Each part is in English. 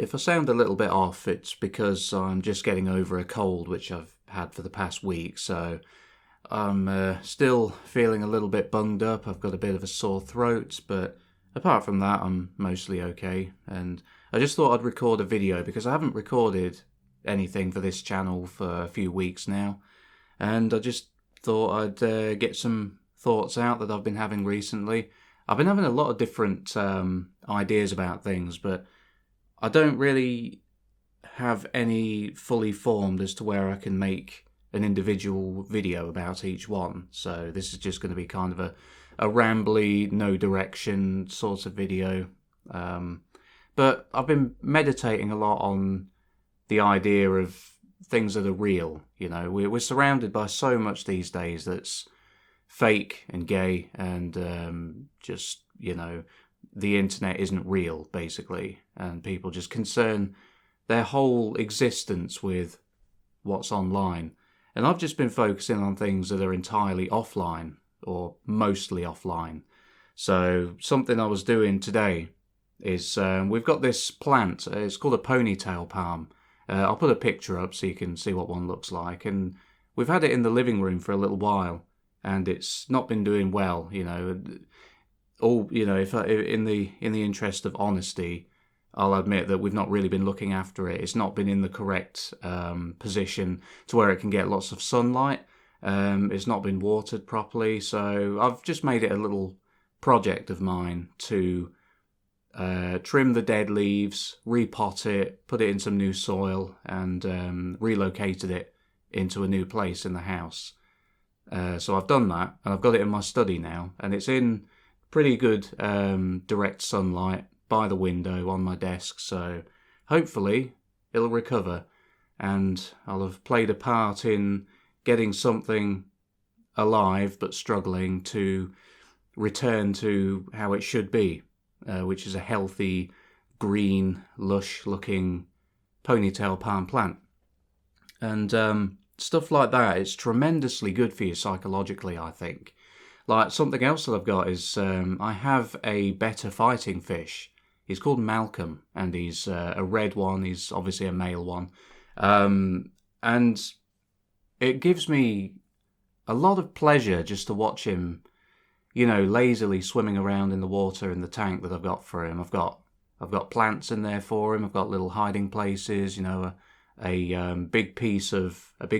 If I sound a little bit off, it's because I'm just getting over a cold which I've had for the past week, so I'm still feeling a little bit bunged up. I've got a bit of a sore throat, but apart from that, I'm mostly okay. And I just thought I'd record a video because I haven't recorded anything for this channel for a few weeks now, and I just thought I'd get some thoughts out that I've been having recently. I've been having a lot of different ideas about things, but I don't really have any fully formed as to where I can make an individual video about each one. So this is just going to be kind of a rambly, no direction sort of video. But I've been meditating a lot on the idea of things that are real. You know, we're surrounded by so much these days that's fake and gay and just, you know, the internet isn't real, basically, and people just concern their whole existence with what's online. And I've just been focusing on things that are entirely offline, or mostly offline. So something I was doing today is we've got this plant, it's called a ponytail palm. I'll put a picture up so you can see what one looks like, and we've had it in the living room for a little while, and it's not been doing well, you know. If in the interest of honesty, I'll admit that we've not really been looking after it. It's not been in the correct position to where it can get lots of sunlight. It's not been watered properly, so I've just made it a little project of mine to trim the dead leaves, repot it, put it in some new soil, and relocated it into a new place in the house. So I've done that, and I've got it in my study now, and it's in pretty good direct sunlight by the window on my desk, so hopefully it'll recover, and I'll have played a part in getting something alive but struggling to return to how it should be, which is a healthy, green, lush-looking ponytail palm plant. And stuff like that, it's tremendously good for you psychologically, I think. Like, something else that I've got is I have a betta fighting fish. He's called Malcolm, and he's a red one. He's obviously a male one. And it gives me a lot of pleasure just to watch him, you know, lazily swimming around in the water in the tank that I've got for him. I've got plants in there for him. I've got little hiding places, you know, a big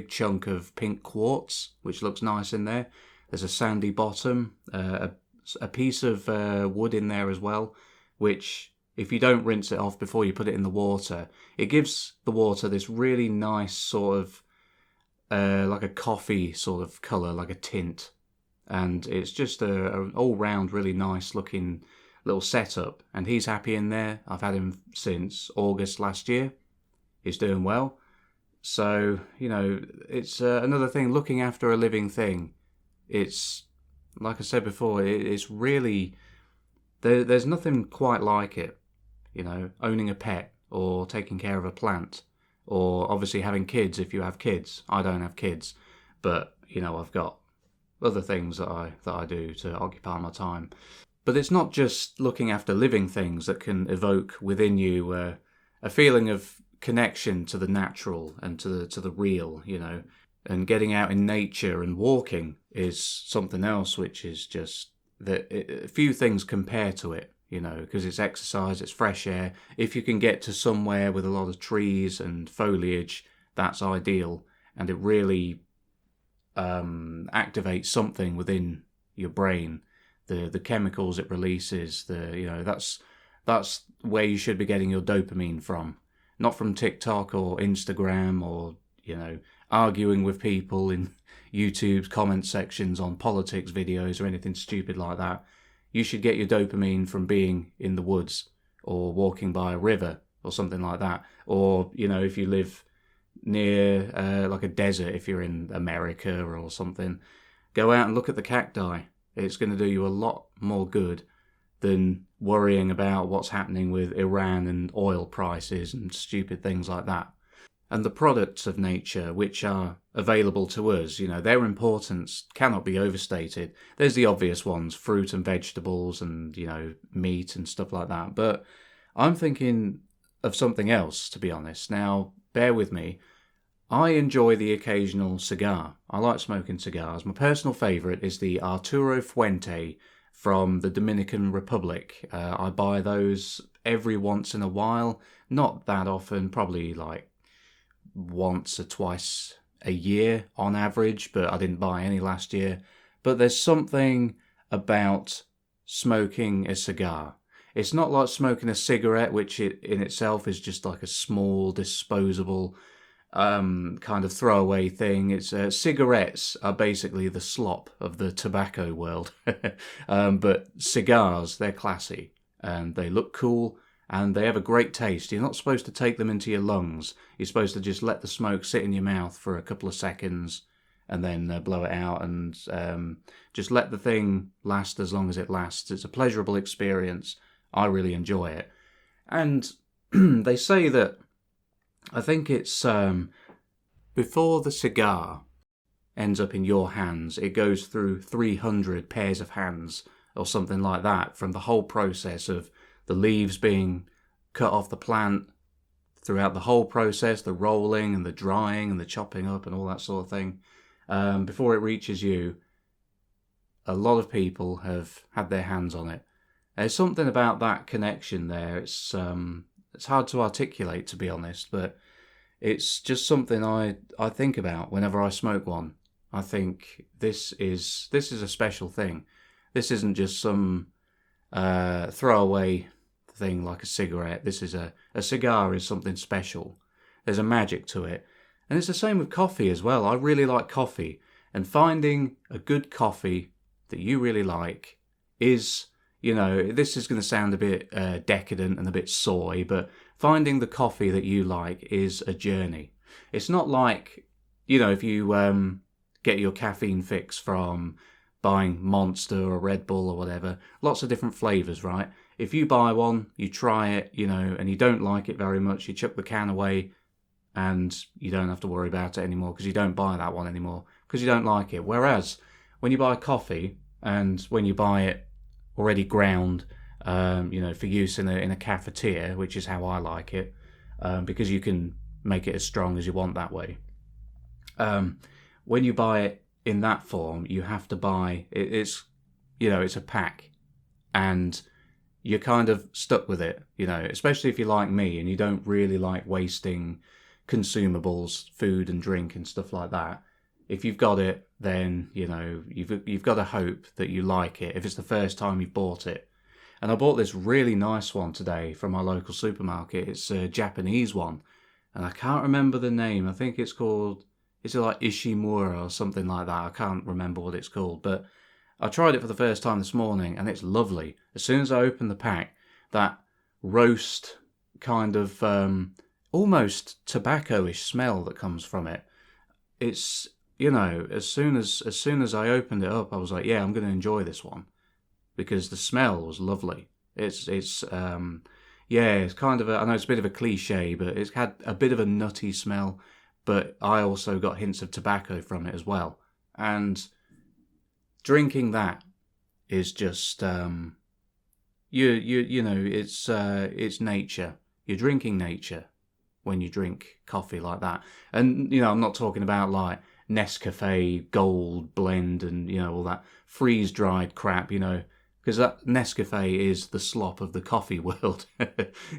chunk of pink quartz, which looks nice in there. There's a sandy bottom, a piece of wood in there as well, which, if you don't rinse it off before you put it in the water, it gives the water this really nice sort of, like a coffee sort of colour, like a tint. And it's just an all-round really nice looking little setup. And he's happy in there. I've had him since August last year. He's doing well. So, you know, it's another thing, looking after a living thing. It's, like I said before, it's really, there's nothing quite like it, you know, owning a pet or taking care of a plant, or obviously having kids if you have kids. I don't have kids, but, you know, I've got other things that I do to occupy my time. But it's not just looking after living things that can evoke within you a feeling of connection to the natural and to the real, you know. And getting out in nature and walking is something else, which is just that few things compare to it, you know, because it's exercise, it's fresh air. If you can get to somewhere with a lot of trees and foliage, that's ideal, and it really activates something within your brain. The chemicals it releases, that's where you should be getting your dopamine from, not from TikTok or Instagram or, you know, arguing with people in YouTube's comment sections on politics videos or anything stupid like that. You should get your dopamine from being in the woods or walking by a river or something like that. Or, you know, if you live near like a desert, if you're in America or something, go out and look at the cacti. It's going to do you a lot more good than worrying about what's happening with Iran and oil prices and stupid things like that. And the products of nature which are available to us, you know, their importance cannot be overstated. There's the obvious ones, fruit and vegetables and, you know, meat and stuff like that. But I'm thinking of something else, to be honest. Now, bear with me. I enjoy the occasional cigar. I like smoking cigars. My personal favourite is the Arturo Fuente from the Dominican Republic. I buy those every once in a while. Not that often, probably like once or twice a year on average, but I didn't buy any last year. But there's something about smoking a cigar. It's not like smoking a cigarette, which in itself is just like a small, disposable kind of throwaway thing. It's cigarettes are basically the slop of the tobacco world, but cigars, they're classy and they look cool and they have a great taste. You're not supposed to take them into your lungs. You're supposed to just let the smoke sit in your mouth for a couple of seconds and then blow it out and just let the thing last as long as it lasts. It's a pleasurable experience. I really enjoy it. And they say that, I think it's before the cigar ends up in your hands, it goes through 300 pairs of hands or something like that, from the whole process of the leaves being cut off the plant, throughout the whole process, the rolling and the drying and the chopping up and all that sort of thing. Before it reaches you, a lot of people have had their hands on it. There's something about that connection there. It's hard to articulate, to be honest, but it's just something I think about whenever I smoke one. I think this is a special thing. This isn't just some throwaway thing like a cigarette. This is a cigar is something special. There's a magic to it. And it's the same with coffee as well. I really like coffee. And finding a good coffee that you really like is, this is going to sound a bit decadent and a bit soy, but finding the coffee that you like is a journey. It's not like, if you get your caffeine fix from buying Monster or Red Bull or whatever, lots of different flavours, right? If you buy one, you try it, and you don't like it very much, you chuck the can away and you don't have to worry about it anymore because you don't buy that one anymore because you don't like it. Whereas when you buy coffee and when you buy it already ground, for use in a cafetiere, which is how I like it, because you can make it as strong as you want that way. When you buy it in that form, you have to buy it's a pack, and you're kind of stuck with it, especially if you're like me and you don't really like wasting consumables, food and drink and stuff like that. If you've got it, then you've got to hope that you like it if it's the first time you've bought it. And I bought this really nice one today from my local supermarket. It's a Japanese one, and I can't remember the name. I think it's called, is it like Ishimura or something like that? I can't remember what it's called, but I tried it for the first time this morning and it's lovely. As soon as I opened the pack, that roast kind of almost tobacco-ish smell that comes from it. It's, as soon as I opened it up, I was like, yeah, I'm going to enjoy this one because the smell was lovely. It's kind of I know it's a bit of a cliche, but it's had a bit of a nutty smell, but I also got hints of tobacco from it as well. And drinking that is just, it's nature. You're drinking nature when you drink coffee like that. And, I'm not talking about like Nescafe Gold blend and, all that freeze-dried crap, because that Nescafe is the slop of the coffee world.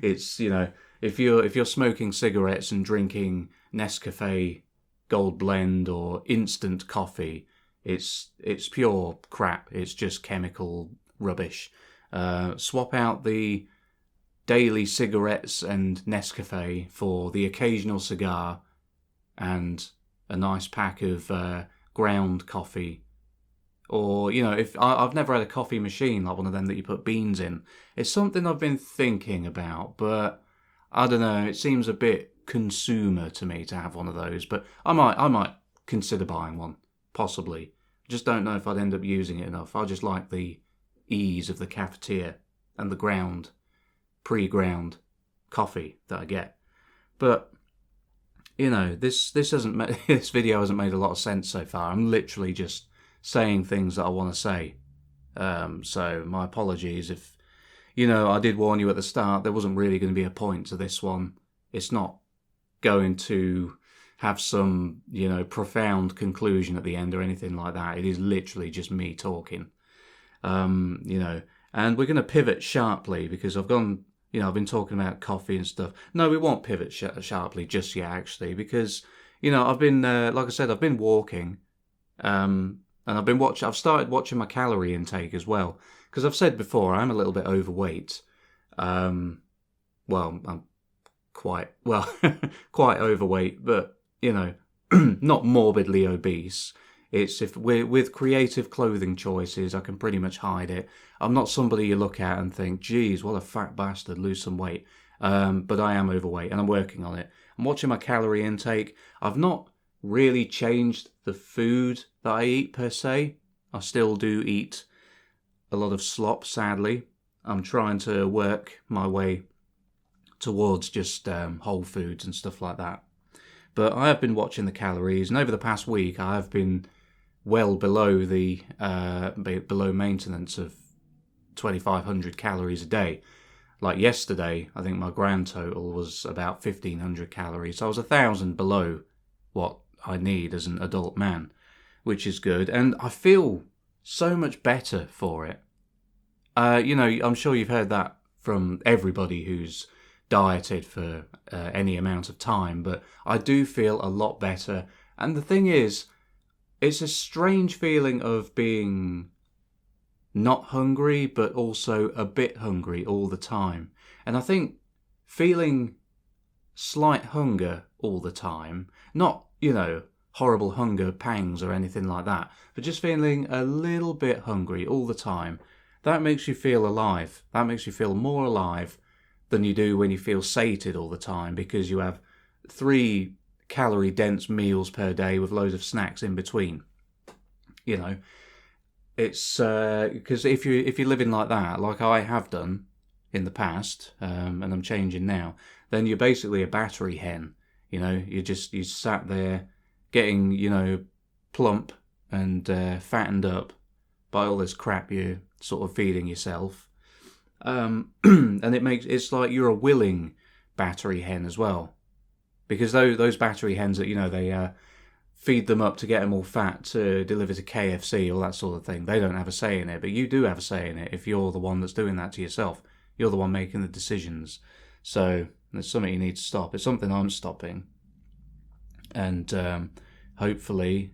It's, if you're smoking cigarettes and drinking Nescafe Gold blend or instant coffee, it's pure crap. It's just chemical rubbish. Swap out the daily cigarettes and Nescafe for the occasional cigar and a nice pack of ground coffee. Or, if I've never had a coffee machine like one of them that you put beans in. It's something I've been thinking about, but I don't know. It seems a bit consumer to me to have one of those, but I might consider buying one, possibly. Just don't know if I'd end up using it enough. I just like the ease of the cafetiere and the pre-ground coffee that I get. But this this video hasn't made a lot of sense so far. I'm literally just saying things that I want to say. So my apologies if I did warn you at the start, there wasn't really going to be a point to this one. It's not going to have some, profound conclusion at the end or anything like that. It is literally just me talking. And we're going to pivot sharply because I've been talking about coffee and stuff. No, we won't pivot sharply just yet, actually, because, I've been, like I said, I've been walking, and I've started watching my calorie intake as well, because I've said before, I'm a little bit overweight. I'm quite, quite overweight, but, not morbidly obese. It's if with creative clothing choices, I can pretty much hide it. I'm not somebody you look at and think, geez, what a fat bastard, lose some weight. But I am overweight and I'm working on it. I'm watching my calorie intake. I've not really changed the food that I eat per se. I still do eat a lot of slop, sadly. I'm trying to work my way towards just whole foods and stuff like that. But I have been watching the calories, and over the past week I have been well below the below maintenance of 2,500 calories a day. Like yesterday, I think my grand total was about 1,500 calories. So I was 1,000 below what I need as an adult man, which is good. And I feel so much better for it. I'm sure you've heard that from everybody who's dieted for any amount of time, but I do feel a lot better. And the thing is, it's a strange feeling of being not hungry, but also a bit hungry all the time. And I think feeling slight hunger all the time, not, horrible hunger pangs or anything like that, but just feeling a little bit hungry all the time, that makes you feel alive. That makes you feel more alive than you do when you feel sated all the time, because you have 3 calorie dense meals per day with loads of snacks in between. It's because if you're living like that, like I have done in the past, and I'm changing now, then you're basically a battery hen. You sat there getting plump and fattened up by all this crap you're sort of feeding yourself, and it's like you're a willing battery hen as well. Because those battery hens that, they feed them up to get them all fat to deliver to KFC, all that sort of thing, they don't have a say in it. But you do have a say in it if you're the one that's doing that to yourself. You're the one making the decisions. So it's something you need to stop. It's something I'm stopping. And hopefully,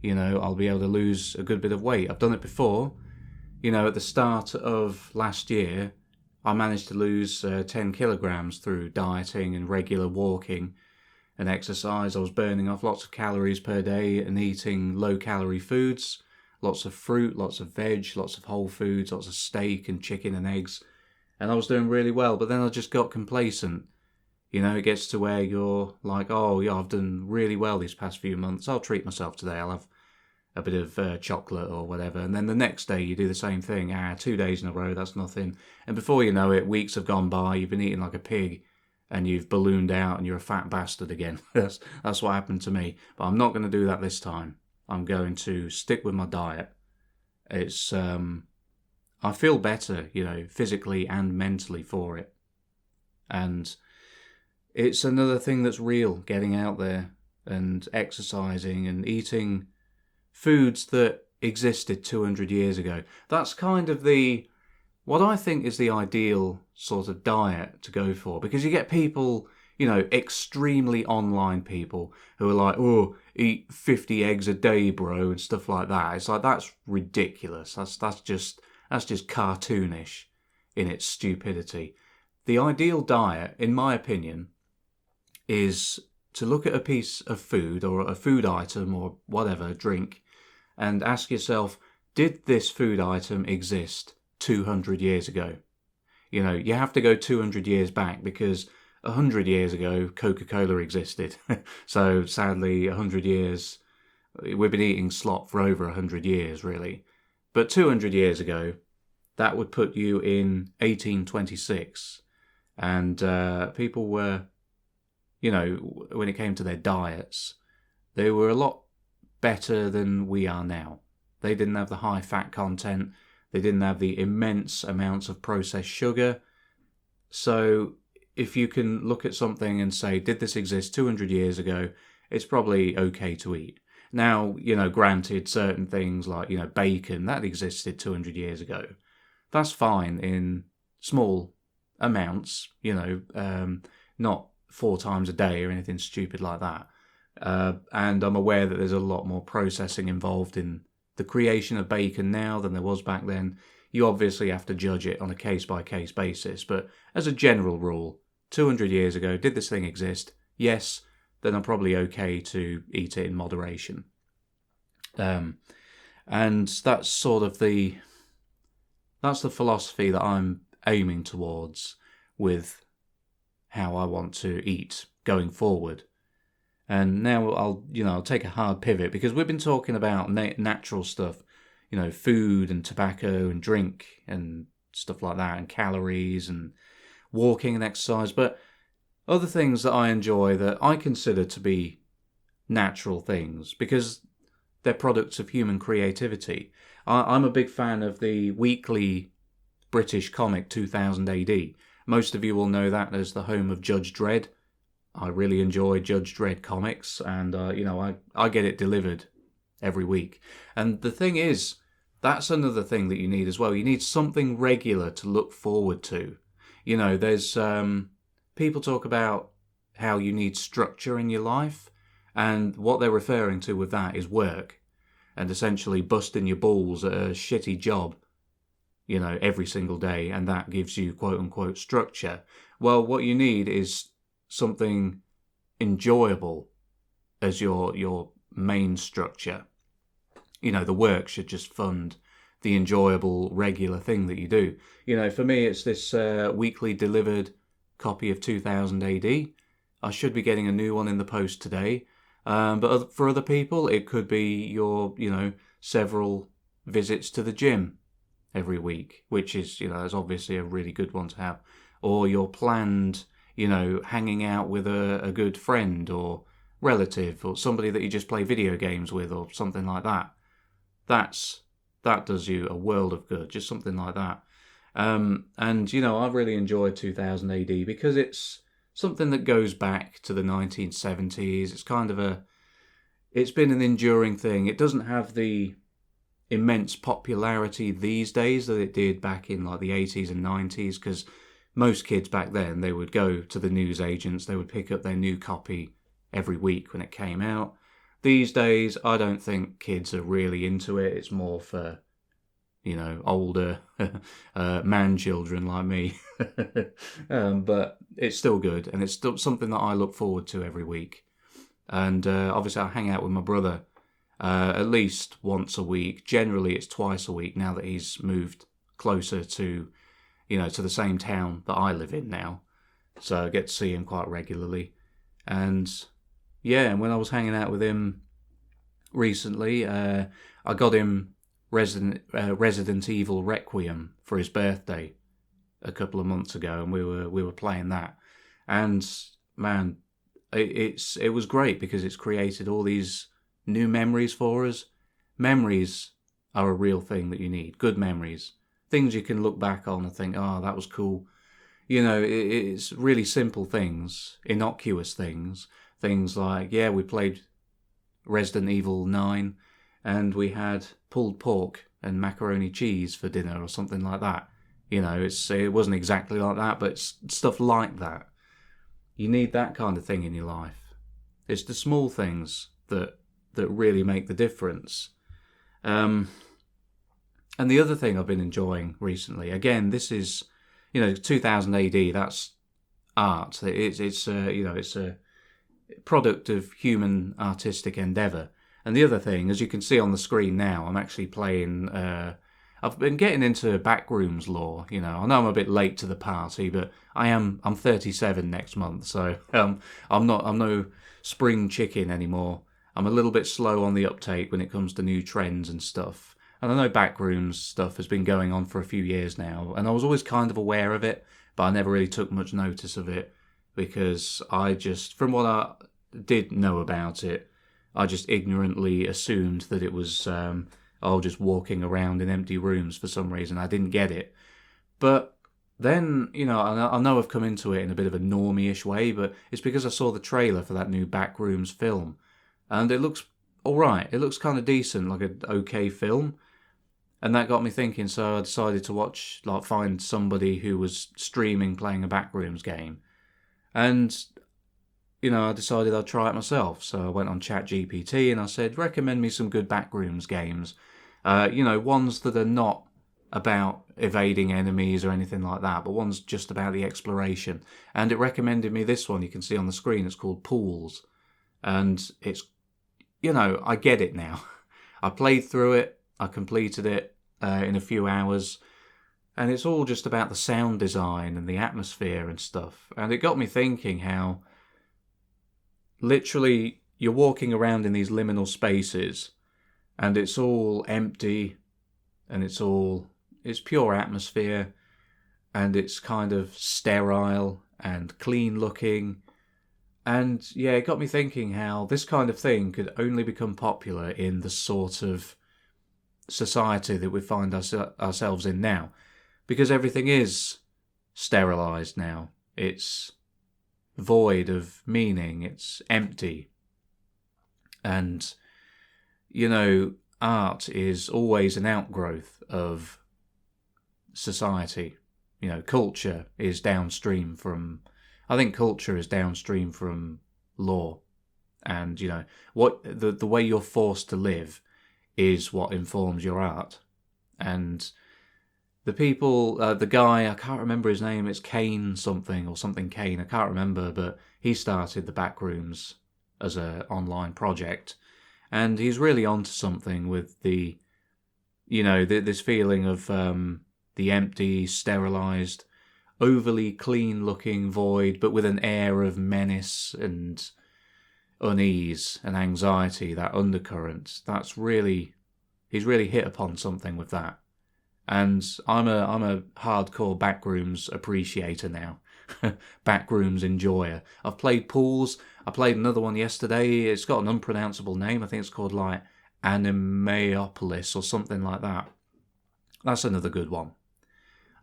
I'll be able to lose a good bit of weight. I've done it before. At the start of last year, I managed to lose 10 kilograms through dieting and regular walking and exercise. I was burning off lots of calories per day and eating low-calorie foods, lots of fruit, lots of veg, lots of whole foods, lots of steak and chicken and eggs, and I was doing really well. But then I just got complacent. It gets to where you're like, oh yeah, I've done really well these past few months. I'll treat myself today. I'll have a bit of chocolate or whatever. And then the next day you do the same thing. 2 days in a row, that's nothing. And before you know it, weeks have gone by, you've been eating like a pig, and you've ballooned out and you're a fat bastard again. That's what happened to me. But I'm not going to do that this time. I'm going to stick with my diet. It's I feel better, physically and mentally for it. And it's another thing that's real, getting out there and exercising and eating foods that existed 200 years ago. That's kind of what I think is the ideal sort of diet to go for, because you get people, extremely online people who are like, oh, eat 50 eggs a day, bro, and stuff like that. It's like, that's ridiculous. That's just cartoonish in its stupidity. The ideal diet, in my opinion, is to look at a piece of food or a food item or whatever, drink, and ask yourself, did this food item exist 200 years ago? You have to go 200 years back, because 100 years ago, Coca-Cola existed. So sadly, 100 years, we've been eating slop for over 100 years, really. But 200 years ago, that would put you in 1826. And people were, when it came to their diets, they were a lot better than we are now. They didn't have the high fat content. They didn't have the immense amounts of processed sugar. So if you can look at something and say, did this exist 200 years ago? It's probably okay to eat. Now, granted, certain things like, bacon, that existed 200 years ago. That's fine in small amounts, not 4 times a day or anything stupid like that. And I'm aware that there's a lot more processing involved in the creation of bacon now than there was back then. You obviously have to judge it on a case-by-case basis, but as a general rule, 200 years ago, did this thing exist? Yes, then I'm probably okay to eat it in moderation. And that's sort of the philosophy that I'm aiming towards with how I want to eat going forward. And now I'll take a hard pivot, because we've been talking about natural stuff, food and tobacco and drink and stuff like that, and calories and walking and exercise, but other things that I enjoy that I consider to be natural things because they're products of human creativity. I'm a big fan of the weekly British comic 2000 AD. Most of you will know that as the home of Judge Dredd. I really enjoy Judge Dredd comics, and I get it delivered every week. And the thing is, that's another thing that you need as well. You need something regular to look forward to. There's people talk about how you need structure in your life, and what they're referring to with that is work, and essentially busting your balls at a shitty job, every single day, and that gives you quote-unquote structure. Well, what you need is something enjoyable as your main structure. The work should just fund the enjoyable, regular thing that you do. For me, it's this weekly delivered copy of 2000 AD. I should be getting a new one in the post today. But for other people, it could be your, several visits to the gym every week, which is, is obviously a really good one to have. Or your planned, hanging out with a good friend or relative or somebody that you just play video games with or something like that. That does you a world of good, just something like that. And, I've really enjoyed 2000 AD because it's something that goes back to the 1970s. It's been an enduring thing. It doesn't have the immense popularity these days that it did back in like the 80s and 90s, because most kids back then, they would go to the newsagents, they would pick up their new copy every week when it came out. These days, I don't think kids are really into it. It's more for, older man children like me. But it's still good, and it's still something that I look forward to every week. And obviously, I hang out with my brother at least once a week. Generally, it's twice a week now that he's moved closer to, to the same town that I live in now. So I get to see him quite regularly. And yeah, and when I was hanging out with him recently, I got him Resident Evil Requiem for his birthday a couple of months ago, and we were playing that. And man, it was great because it's created all these new memories for us. Memories are a real thing that you need. Good memories. Things you can look back on and think, oh, that was cool. It's really simple things, innocuous things. Things like, yeah, we played Resident Evil 9 and we had pulled pork and macaroni cheese for dinner or something like that. It wasn't exactly like that, but it's stuff like that. You need that kind of thing in your life. It's the small things that really make the difference. And the other thing I've been enjoying recently, again, this is, 2000 AD, that's art. It's a product of human artistic endeavour. And the other thing, as you can see on the screen now, I'm actually playing, I've been getting into Backrooms lore. I know I'm a bit late to the party, but I'm 37 next month, so I'm no spring chicken anymore. I'm a little bit slow on the uptake when it comes to new trends and stuff. And I know Backrooms stuff has been going on for a few years now, and I was always kind of aware of it, but I never really took much notice of it because from what I did know about it, I just ignorantly assumed that it was just walking around in empty rooms for some reason. I didn't get it. But then, I know I've come into it in a bit of a normie-ish way, but it's because I saw the trailer for that new Backrooms film. And it looks alright. It looks kind of decent, like an okay film. And that got me thinking, so I decided to find somebody who was streaming playing a Backrooms game. And, I decided I'd try it myself. So I went on ChatGPT and I said, recommend me some good Backrooms games. Ones that are not about evading enemies or anything like that, but one's just about the exploration. And it recommended me this one you can see on the screen. It's called Pools. And it's, I get it now. I played through it. I completed it in a few hours, and it's all just about the sound design and the atmosphere and stuff. And it got me thinking how literally you're walking around in these liminal spaces and it's all empty and it's pure atmosphere and it's kind of sterile and clean looking. And yeah, it got me thinking how this kind of thing could only become popular in the sort of society that we find ourselves in now, because everything is sterilized now. It's void of meaning. It's empty. And, art is always an outgrowth of society. Culture is downstream from... I think culture is downstream from law. And, what the way you're forced to live is what informs your art. And the people, the guy, I can't remember his name, it's Kane something or something Kane, I can't remember, but he started the Backrooms as an online project. And he's really onto something with the, this feeling of the empty, sterilized, overly clean-looking void, but with an air of menace and unease and anxiety, that undercurrent. He's really hit upon something with that. And I'm a hardcore Backrooms appreciator now. Backrooms enjoyer. I've played Pools. I played another one yesterday. It's got an unpronounceable name. I think it's called like Animeopolis or something like that. That's another good one.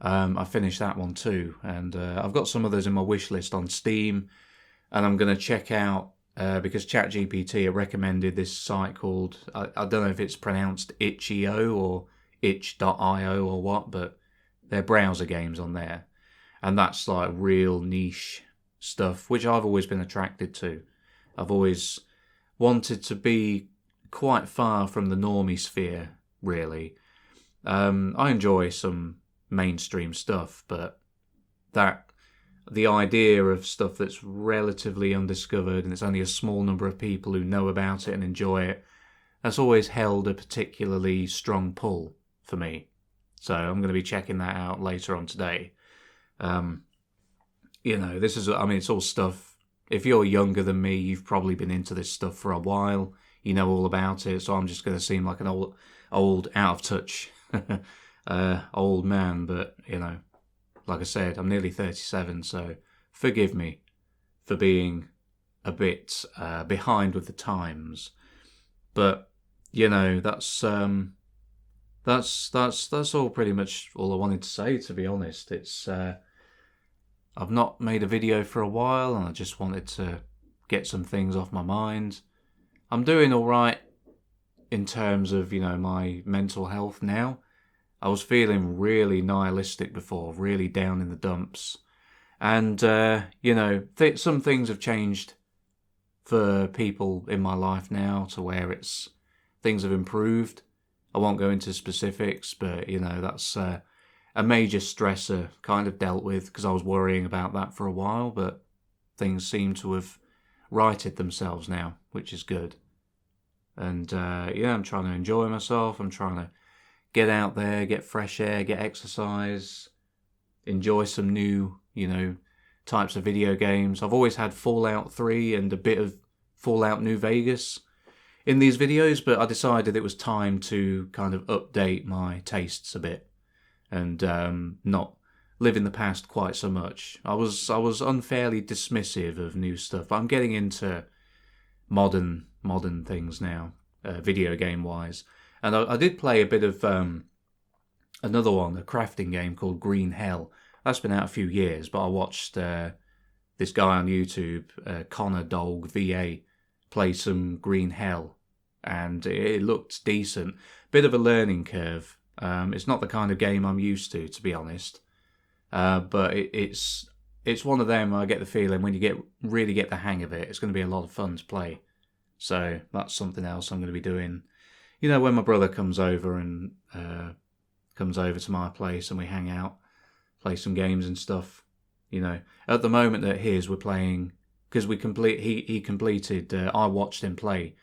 I finished that one too. And I've got some others in my wish list on Steam. And I'm going to check out, because ChatGPT recommended this site called, I don't know if it's pronounced itch.io or itch.io or what, but they're browser games on there. And that's like real niche stuff, which I've always been attracted to. I've always wanted to be quite far from the normie sphere, really. I enjoy some mainstream stuff, but the idea of stuff that's relatively undiscovered and it's only a small number of people who know about it and enjoy it, that's always held a particularly strong pull for me. So I'm going to be checking that out later on today. This is, it's all stuff. If you're younger than me, you've probably been into this stuff for a while. You know all about it. So I'm just going to seem like an old out of touch, old man. But, like I said, I'm nearly 37. So forgive me for being a bit behind with the times. But, that's all pretty much all I wanted to say, to be honest. It's I've not made a video for a while and I just wanted to get some things off my mind. I'm doing all right in terms of, my mental health now. I was feeling really nihilistic before, really down in the dumps. And, some things have changed for people in my life now to where things have improved. I won't go into specifics, but, that's a major stressor kind of dealt with because I was worrying about that for a while, but things seem to have righted themselves now, which is good. And, I'm trying to enjoy myself. I'm trying to get out there, get fresh air, get exercise, enjoy some new, types of video games. I've always had Fallout 3 and a bit of Fallout New Vegas in these videos, but I decided it was time to kind of update my tastes a bit and not live in the past quite so much. I was unfairly dismissive of new stuff. I'm getting into modern things now, video game wise, And I did play a bit of another one, a crafting game called Green Hell. That's been out a few years, but I watched this guy on YouTube, Connor Dolg VA, play some Green Hell, and it looked decent. Bit of a learning curve. It's not the kind of game I'm used to be honest. But it's one of them. I get the feeling when you really get the hang of it, it's going to be a lot of fun to play. So that's something else I'm going to be doing. You know, when my brother comes over and comes over to my place and we hang out, play some games and stuff. You know, at the moment at his, we're playing because he completed. I watched him play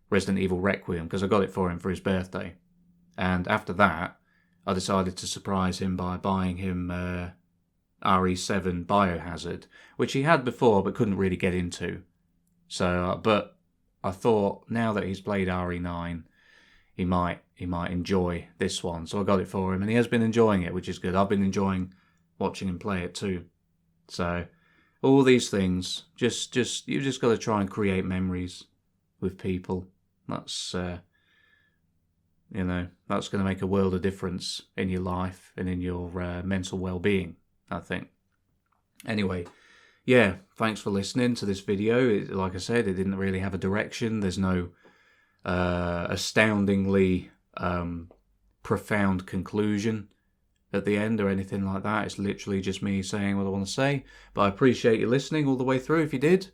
Resident Evil Requiem because I got it for him for his birthday, and after that, I decided to surprise him by buying him RE7 Biohazard, which he had before but couldn't really get into. So, but I thought now that he's played RE9, he might enjoy this one. So I got it for him, and he has been enjoying it, which is good. I've been enjoying watching him play it too. So all these things, just you just got to try and create memories with people. That's you know, that's going to make a world of difference in your life and in your mental well-being, I think. Anyway, yeah, thanks for listening to this video. Like I said, it didn't really have a direction. There's no astoundingly profound conclusion at the end or anything like that. It's literally just me saying what I want to say. But I appreciate you listening all the way through if you did.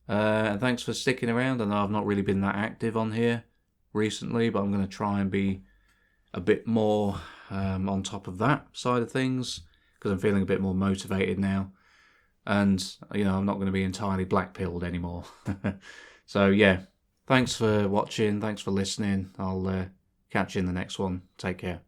And thanks for sticking around. I know I've not really been that active on here recently, but I'm going to try and be a bit more on top of that side of things because I'm feeling a bit more motivated now. And, you know, I'm not going to be entirely black-pilled anymore. So, yeah, thanks for watching. Thanks for listening. I'll catch you in the next one. Take care.